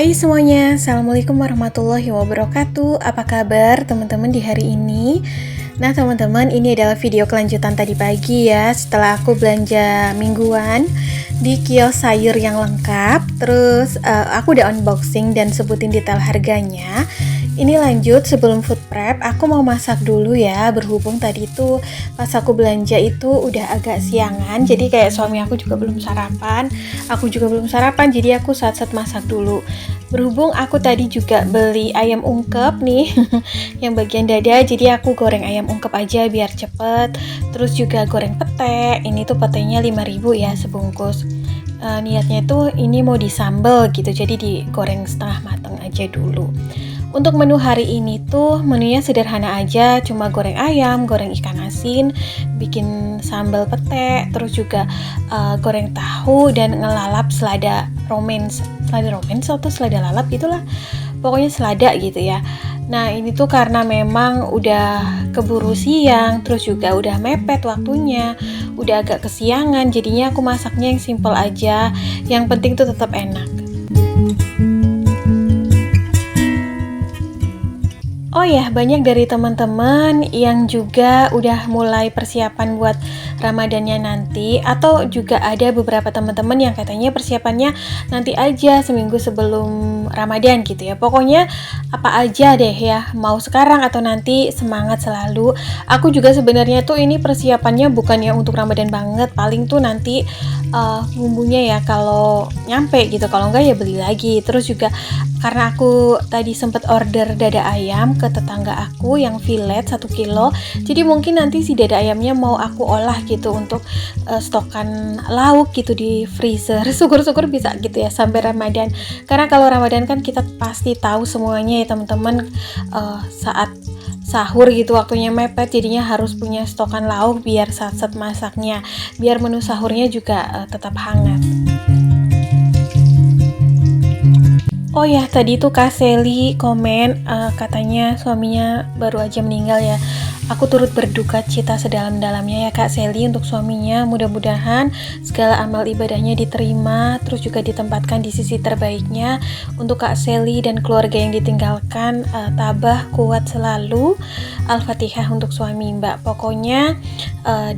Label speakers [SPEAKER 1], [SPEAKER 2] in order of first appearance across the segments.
[SPEAKER 1] Hai semuanya, Assalamualaikum warahmatullahi wabarakatuh. Apa kabar teman-teman di hari ini? Nah teman-teman, ini adalah video kelanjutan tadi pagi ya. Setelah aku belanja mingguan di kios sayur yang lengkap, terus aku udah unboxing dan sebutin detail harganya. Ini lanjut, sebelum food prep aku mau masak dulu ya. Berhubung tadi tuh pas aku belanja itu udah agak siangan, jadi kayak suami aku juga belum sarapan, aku juga belum sarapan, jadi aku saat-saat masak dulu. Berhubung aku tadi juga beli ayam ungkep nih yang bagian dada, jadi aku goreng ayam ungkep aja biar cepet. Terus juga goreng pete, ini tuh petenya 5.000 ya sebungkus. Niatnya tuh ini mau disambel gitu, jadi digoreng setengah mateng aja dulu. Untuk menu hari ini tuh menunya sederhana aja, cuma goreng ayam, goreng ikan asin, bikin sambal pete, terus juga goreng tahu dan ngelalap selada romance atau selada lalap gitulah, pokoknya selada gitu ya. Nah ini tuh karena memang udah keburu siang, terus juga udah mepet waktunya, udah agak kesiangan, jadinya aku masaknya yang simple aja, yang penting tuh tetap enak. Oh ya, banyak dari teman-teman yang juga udah mulai persiapan buat Ramadannya nanti, atau juga ada beberapa teman-teman yang katanya persiapannya nanti aja seminggu sebelum Ramadan gitu ya. Pokoknya apa aja deh ya, mau sekarang atau nanti, semangat selalu. Aku juga sebenarnya tuh ini persiapannya bukan yang untuk Ramadan banget, paling tuh nanti bumbunya ya kalau nyampe gitu, kalau enggak ya beli lagi. Terus juga karena aku tadi sempet order dada ayam ke tetangga aku yang fillet 1 kilo, jadi mungkin nanti si dada ayamnya mau aku olah gitu untuk stokan lauk gitu di freezer. Syukur-syukur bisa gitu ya sampai Ramadan, karena kalau Ramadan kan kita pasti tahu semuanya ya teman-teman, saat sahur gitu waktunya mepet, jadinya harus punya stokan lauk biar saat-saat masaknya, biar menu sahurnya juga tetap hangat. Oh ya, tadi tuh Kak Seli komen katanya suaminya baru aja meninggal ya. Aku turut berduka cita sedalam-dalamnya ya Kak Seli untuk suaminya. Mudah-mudahan segala amal ibadahnya diterima, terus juga ditempatkan di sisi terbaiknya. Untuk Kak Seli dan keluarga yang ditinggalkan, tabah kuat selalu. Al-Fatihah untuk suami Mbak. Pokoknya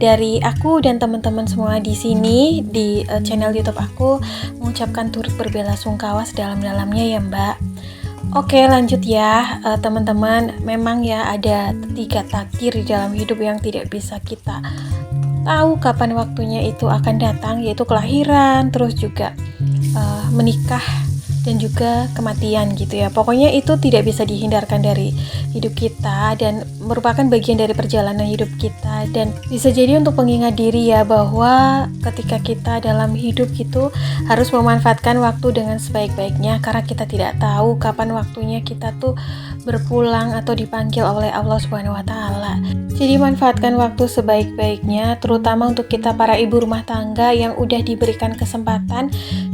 [SPEAKER 1] dari aku dan teman-teman semua di sini di channel YouTube aku mengucapkan turut berbelasungkawa sedalam-dalamnya ya Mbak. Oke lanjut ya teman-teman, memang ya ada 3 takdir di dalam hidup yang tidak bisa kita tahu kapan waktunya itu akan datang, yaitu kelahiran, terus juga menikah, dan juga kematian gitu ya. Pokoknya itu tidak bisa dihindarkan dari hidup kita dan merupakan bagian dari perjalanan hidup kita, dan bisa jadi untuk pengingat diri ya bahwa ketika kita dalam hidup gitu harus memanfaatkan waktu dengan sebaik-baiknya, karena kita tidak tahu kapan waktunya kita tuh berpulang atau dipanggil oleh Allah Subhanahu wa taala. Jadi manfaatkan waktu sebaik-baiknya, terutama untuk kita para ibu rumah tangga yang udah diberikan kesempatan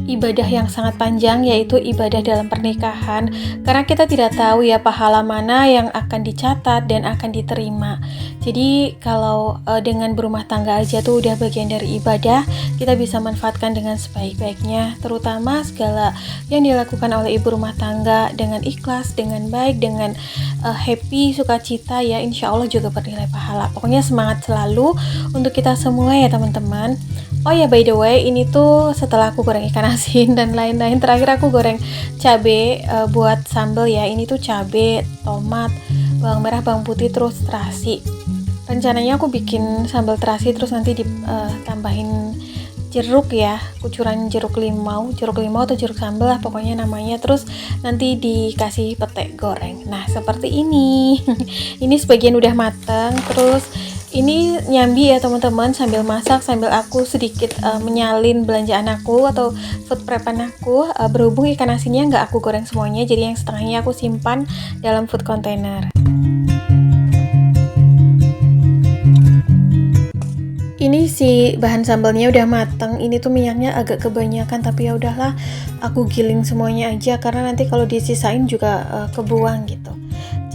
[SPEAKER 1] ibadah yang sangat panjang, yaitu ibadah dalam pernikahan, karena kita tidak tahu ya pahala mana yang akan dicatat dan akan diterima. Jadi kalau dengan berumah tangga aja tuh udah bagian dari ibadah, kita bisa manfaatkan dengan sebaik-baiknya, terutama segala yang dilakukan oleh ibu rumah tangga dengan ikhlas, dengan baik, dengan happy, sukacita ya, insya Allah juga bernilai pahala. Pokoknya semangat selalu untuk kita semua ya teman-teman. Oh ya, by the way, ini tuh setelah aku goreng ikan asin dan lain-lain, terakhir aku goreng cabe buat sambal ya. Ini tuh cabe, tomat, bawang merah, bawang putih, terus terasi. Rencananya aku bikin sambal terasi terus nanti ditambahin jeruk ya, kucuran jeruk limau atau jeruk sambal lah pokoknya namanya, terus nanti dikasih pete goreng. Nah seperti ini. Ini sebagian udah matang, terus ini nyambi ya teman-teman, sambil masak sambil aku sedikit menyalin belanjaan aku atau food prepan aku. Berhubung ikan asinnya nggak aku goreng semuanya, jadi yang setengahnya aku simpan dalam food container. Ini si bahan sambalnya udah mateng. Ini tuh minyaknya agak kebanyakan, tapi ya udahlah, aku giling semuanya aja karena nanti kalau disisain juga kebuang gitu.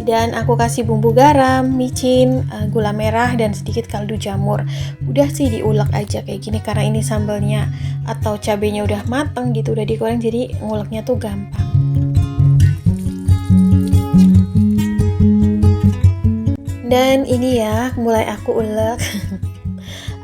[SPEAKER 1] Dan aku kasih bumbu garam, micin, gula merah, dan sedikit kaldu jamur. Udah sih diulek aja kayak gini karena ini sambalnya atau cabenya udah mateng gitu, udah digoreng, jadi nguleknya tuh gampang. Dan ini ya, mulai aku ulek.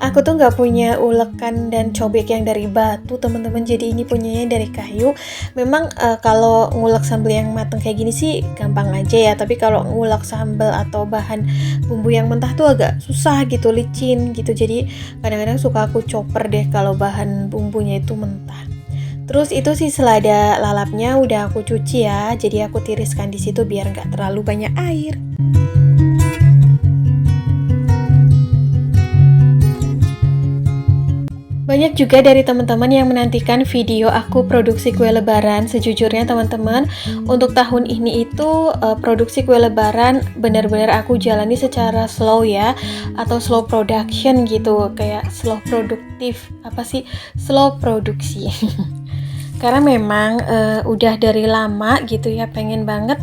[SPEAKER 1] Aku tuh nggak punya ulekan dan cobek yang dari batu teman-teman, jadi ini punyanya dari kayu. Memang kalau ngulek sambal yang matang kayak gini sih gampang aja ya, tapi kalau ngulek sambal atau bahan bumbu yang mentah tuh agak susah gitu, licin gitu. Jadi kadang-kadang suka aku chopper deh kalau bahan bumbunya itu mentah. Terus itu sih selada lalapnya udah aku cuci ya, jadi aku tiriskan di situ biar nggak terlalu banyak air. Banyak juga dari teman-teman yang menantikan video aku produksi kue lebaran. Sejujurnya teman-teman, untuk tahun ini itu produksi kue lebaran benar-benar aku jalani secara slow ya, atau slow production gitu, kayak slow produktif, apa sih? Slow produksi. Karena memang udah dari lama gitu ya, pengen banget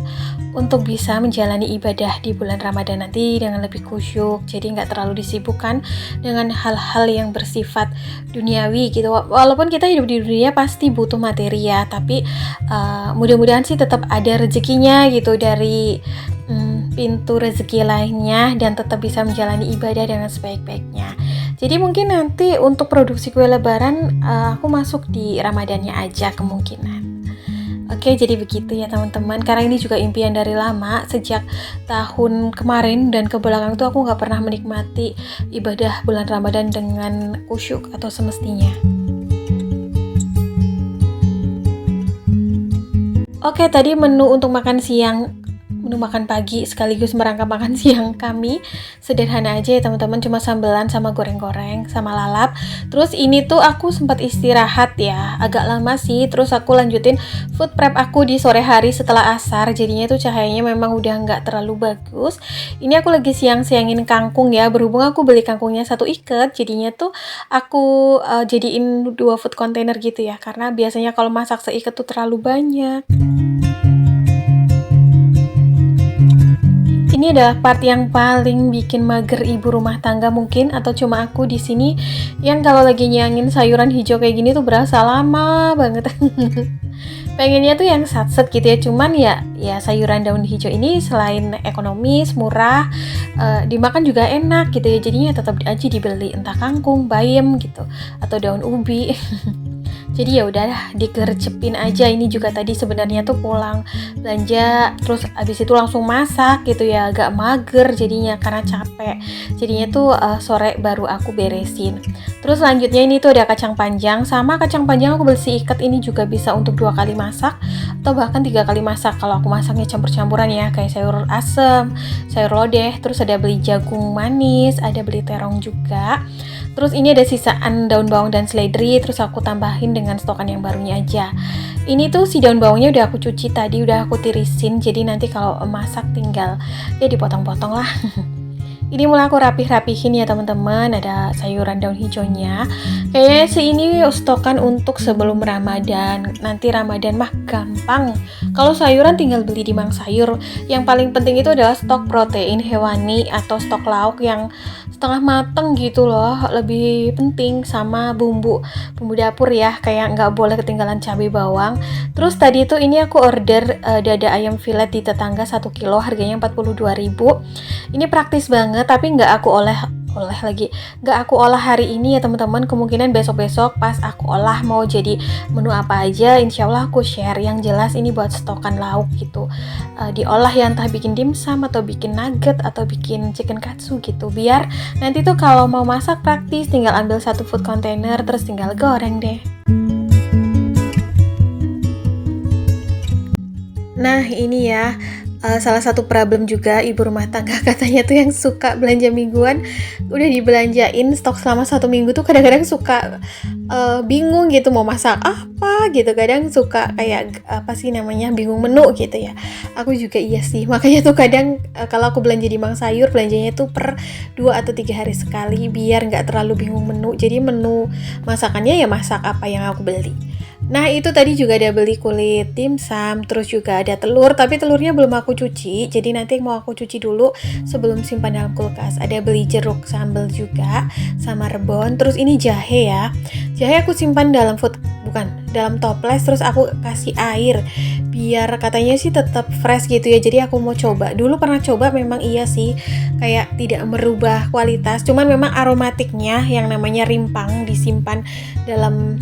[SPEAKER 1] untuk bisa menjalani ibadah di bulan Ramadan nanti dengan lebih khusyuk, jadi nggak terlalu disibukkan dengan hal-hal yang bersifat duniawi gitu. Walaupun kita hidup di dunia pasti butuh materi ya, tapi mudah-mudahan sih tetap ada rezekinya gitu dari pintu rezeki lainnya, dan tetap bisa menjalani ibadah dengan sebaik-baiknya. Jadi mungkin nanti untuk produksi kue lebaran aku masuk di Ramadannya aja kemungkinan. Oke, jadi begitu ya teman-teman. Karena ini juga impian dari lama, sejak tahun kemarin dan ke belakang tuh aku gak pernah menikmati ibadah bulan Ramadan dengan khusyuk atau semestinya. Oke, tadi menu untuk makan siang, menu makan pagi sekaligus merangkap makan siang kami sederhana aja ya teman-teman, cuma sambelan sama goreng-goreng sama lalap. Terus ini tuh aku sempat istirahat ya, agak lama sih. Terus aku lanjutin food prep aku di sore hari setelah asar, jadinya tuh cahayanya memang udah nggak terlalu bagus. Ini aku lagi siang-siangin kangkung ya, berhubung aku beli kangkungnya 1 ikat, jadinya tuh aku jadiin 2 food container gitu ya, karena biasanya kalau masak seikat tuh terlalu banyak. Ini adalah part yang paling bikin mager ibu rumah tangga mungkin, atau cuma aku di sini yang kalau lagi nyangin sayuran hijau kayak gini tuh berasa lama banget. Pengennya tuh yang satset gitu ya, cuman ya sayuran daun hijau ini selain ekonomis, murah, dimakan juga enak gitu ya, jadinya tetap aja dibeli, entah kangkung, bayam gitu, atau daun ubi. Jadi ya udahlah digercepin aja. Ini juga tadi sebenarnya tuh pulang belanja terus abis itu langsung masak gitu ya, agak mager jadinya karena capek. Jadinya tuh sore baru aku beresin. Terus selanjutnya ini tuh ada kacang panjang. Sama kacang panjang aku beli ikat, ini juga bisa untuk 2 kali masak atau bahkan 3 kali masak. Kalau aku masaknya campur-campuran ya, kayak sayur asem, sayur lodeh, terus ada beli jagung manis, ada beli terong juga. Terus ini ada sisaan daun bawang dan seledri, terus aku tambahin dengan stokan yang barunya aja. Ini tuh si daun bawangnya udah aku cuci tadi, udah aku tirisin, jadi nanti kalau masak tinggal ya dipotong-potong lah. Ini mulai aku rapih-rapihin ya teman-teman. Ada sayuran daun hijaunya. Kayaknya sih ini stokan untuk sebelum Ramadan. Nanti Ramadan mah gampang. Kalau sayuran tinggal beli di Mang Sayur. Yang paling penting itu adalah stok protein hewani atau stok lauk yang setengah mateng gitu loh. Lebih penting sama bumbu dapur ya. Kayak nggak boleh ketinggalan cabai bawang. Terus tadi itu ini aku order dada ayam filet di tetangga 1 kilo, harganya 42.000. Ini praktis banget, tapi nggak aku olah hari ini ya teman-teman. Kemungkinan besok-besok pas aku olah mau jadi menu apa aja, insya Allah aku share. Yang jelas ini buat stokan lauk gitu, diolah ya, entah bikin dimsum atau bikin nugget atau bikin chicken katsu gitu, biar nanti tuh kalau mau masak praktis, tinggal ambil 1 food container terus tinggal goreng deh. Nah ini ya, salah satu problem juga ibu rumah tangga katanya tuh yang suka belanja mingguan, udah dibelanjain stok selama 1 minggu tuh kadang-kadang suka bingung gitu mau masak apa gitu. Kadang suka kayak apa sih namanya, bingung menu gitu ya. Aku juga iya sih, makanya tuh kadang kalau aku belanja di Mang Sayur, belanjanya tuh per 2 atau 3 hari sekali biar nggak terlalu bingung menu. Jadi menu masakannya ya masak apa yang aku beli. Nah itu tadi juga ada beli kulit dimsum, terus juga ada telur, tapi telurnya belum aku cuci, jadi nanti mau aku cuci dulu sebelum simpan dalam kulkas. Ada beli jeruk sambal juga, sama rebon. Terus ini jahe ya, jahe aku simpan dalam dalam toples, terus aku kasih air biar katanya sih tetap fresh gitu ya. Jadi aku mau coba. Dulu pernah coba, memang iya sih kayak tidak merubah kualitas. Cuman memang aromatiknya yang namanya rimpang disimpan dalam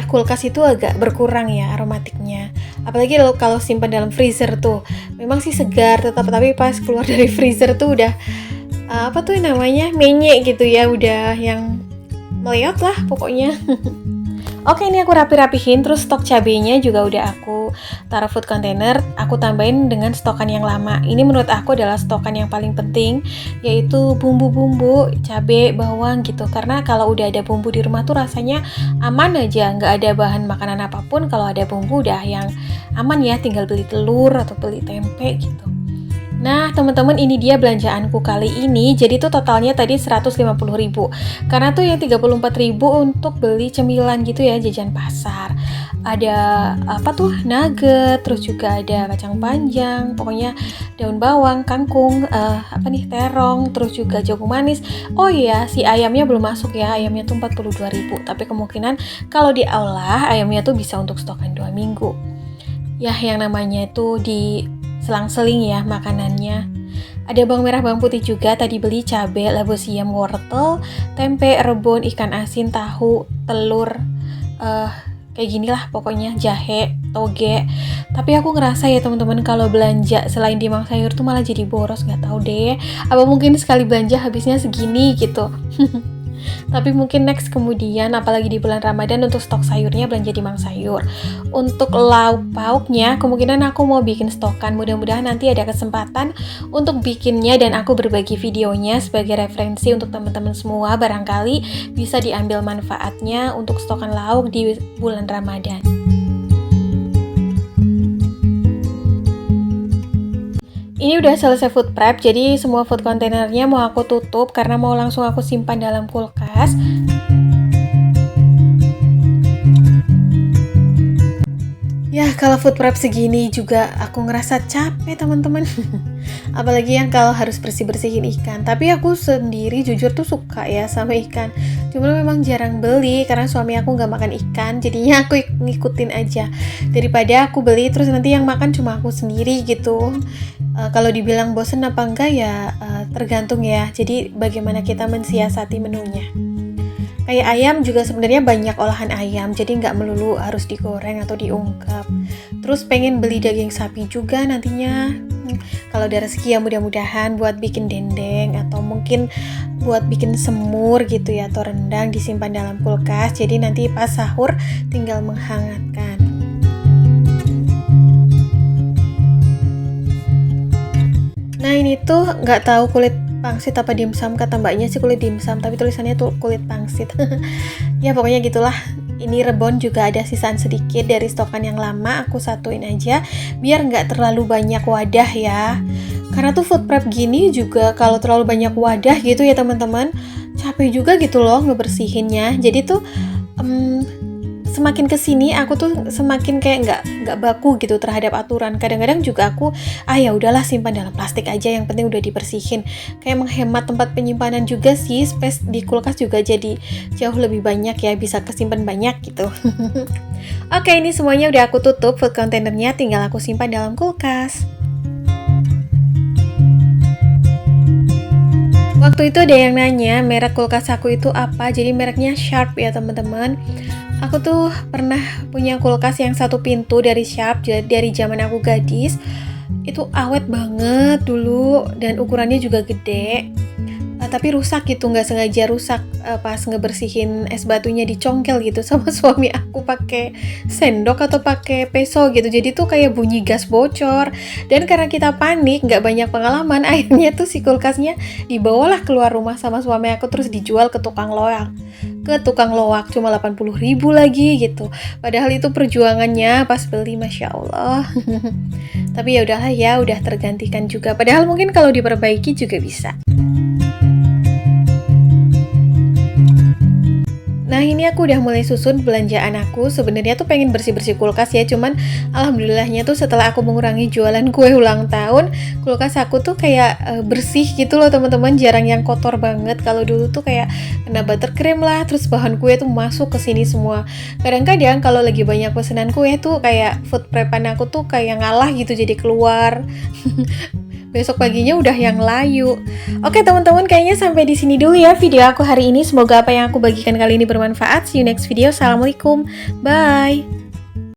[SPEAKER 1] kulkas itu agak berkurang ya aromatiknya. Apalagi kalau simpan dalam freezer tuh, memang sih segar tetap, tapi pas keluar dari freezer tuh udah menyek gitu ya, udah yang meleot lah pokoknya. Oke, ini aku rapi-rapihin, terus stok cabenya juga udah aku taruh food container, aku tambahin dengan stokan yang lama. Ini menurut aku adalah stokan yang paling penting, yaitu bumbu-bumbu, cabai, bawang gitu. Karena kalau udah ada bumbu di rumah tuh rasanya aman aja, nggak ada bahan makanan apapun. Kalau ada bumbu udah yang aman ya, tinggal beli telur atau beli tempe gitu. Nah teman-teman, ini dia belanjaanku kali ini. Jadi tuh totalnya tadi 150.000. Karena tuh yang 34.000 untuk beli cemilan gitu ya, jajan pasar. Ada nugget, terus juga ada kacang panjang, pokoknya daun bawang, kangkung, terong, terus juga jagung manis. Oh iya, si ayamnya belum masuk ya. Ayamnya tuh 42.000. Tapi kemungkinan kalau diolah ayamnya tuh bisa untuk stokan 2 minggu. Ya yang namanya itu di selang-seling ya makanannya. Ada bawang merah, bawang putih juga, tadi beli cabai, labu siam, wortel, tempe, rebon, ikan asin, tahu, telur, kayak gini lah pokoknya, jahe, toge. Tapi aku ngerasa ya teman-teman, kalau belanja selain di Mang Sayur tuh malah jadi boros, nggak tahu deh. Apa mungkin sekali belanja habisnya segini gitu. Tapi mungkin next kemudian, apalagi di bulan Ramadan, untuk stok sayurnya belanja di Mang Sayur. Untuk lauk pauknya kemungkinan aku mau bikin stokan. Mudah-mudahan nanti ada kesempatan untuk bikinnya dan aku berbagi videonya sebagai referensi untuk teman-teman semua. Barangkali bisa diambil manfaatnya untuk stokan lauk di bulan Ramadan. Ini udah selesai food prep, jadi semua food containernya mau aku tutup karena mau langsung aku simpan dalam kulkas. Ya, kalau food prep segini juga aku ngerasa capek teman-teman. Apalagi yang kalau harus bersih-bersihin ikan. Tapi aku sendiri jujur tuh suka ya sama ikan. Cuma memang jarang beli karena suami aku nggak makan ikan. Jadinya aku ngikutin aja. Daripada aku beli terus nanti yang makan cuma aku sendiri gitu. Kalau dibilang bosen apa enggak ya tergantung ya. Jadi bagaimana kita mensiasati menunya. Kayak ayam juga sebenarnya banyak olahan ayam, jadi nggak melulu harus digoreng atau diungkep. Terus pengen beli daging sapi juga nantinya. Kalau ada rezeki ya mudah-mudahan buat bikin dendeng atau mungkin buat bikin semur gitu ya, atau rendang disimpan dalam kulkas. Jadi nanti pas sahur tinggal menghangatkan. Nah ini tuh nggak tahu kulit pangsit apa dimsum, kata mbaknya sih kulit dimsum, tapi tulisannya tuh kulit pangsit. Ya pokoknya gitulah. Ini rebon juga ada sisaan sedikit dari stokan yang lama, aku satuin aja biar nggak terlalu banyak wadah ya. Karena tuh food prep gini juga kalau terlalu banyak wadah gitu ya teman-teman, capek juga gitu loh ngebersihinnya. Jadi tuh semakin kesini aku tuh semakin kayak nggak baku gitu terhadap aturan. Kadang-kadang juga aku ya udahlah simpan dalam plastik aja, yang penting udah dibersihin. Kayak menghemat tempat penyimpanan juga sih, space di kulkas juga jadi jauh lebih banyak ya, bisa kesimpan banyak gitu. Oke, ini semuanya udah aku tutup food containernya, tinggal aku simpan dalam kulkas. Waktu itu ada yang nanya merek kulkas aku itu apa, jadi mereknya Sharp ya teman-teman. Aku tuh pernah punya kulkas yang satu pintu dari Sharp, dari zaman aku gadis. Itu awet banget dulu dan ukurannya juga gede. Tapi rusak gitu, nggak sengaja rusak pas ngebersihin es batunya, dicongkel gitu sama suami aku pakai sendok atau pakai peso gitu. Jadi tuh kayak bunyi gas bocor. Dan karena kita panik, nggak banyak pengalaman, akhirnya tuh si kulkasnya dibawalah keluar rumah sama suami aku, terus dijual ke tukang loak. Cuma 80.000 lagi gitu. Padahal itu perjuangannya pas beli, Masya Allah. Tapi ya udahlah ya, udah tergantikan juga. Padahal mungkin kalau diperbaiki juga bisa. Nah ini aku udah mulai susun belanjaan aku. Sebenarnya tuh pengen bersih-bersih kulkas ya, cuman alhamdulillahnya tuh setelah aku mengurangi jualan kue ulang tahun, kulkas aku tuh kayak bersih gitu loh teman-teman, jarang yang kotor banget. Kalau dulu tuh kayak kena buttercream lah, terus bahan kue tuh masuk ke sini semua. Kadang-kadang kalau lagi banyak pesanan kue tuh kayak food prepan aku tuh kayak ngalah gitu, jadi keluar. Besok paginya udah yang layu. Oke teman-teman, kayaknya sampai di sini dulu ya video aku hari ini. Semoga apa yang aku bagikan kali ini bermanfaat. See you next video. Assalamualaikum. Bye.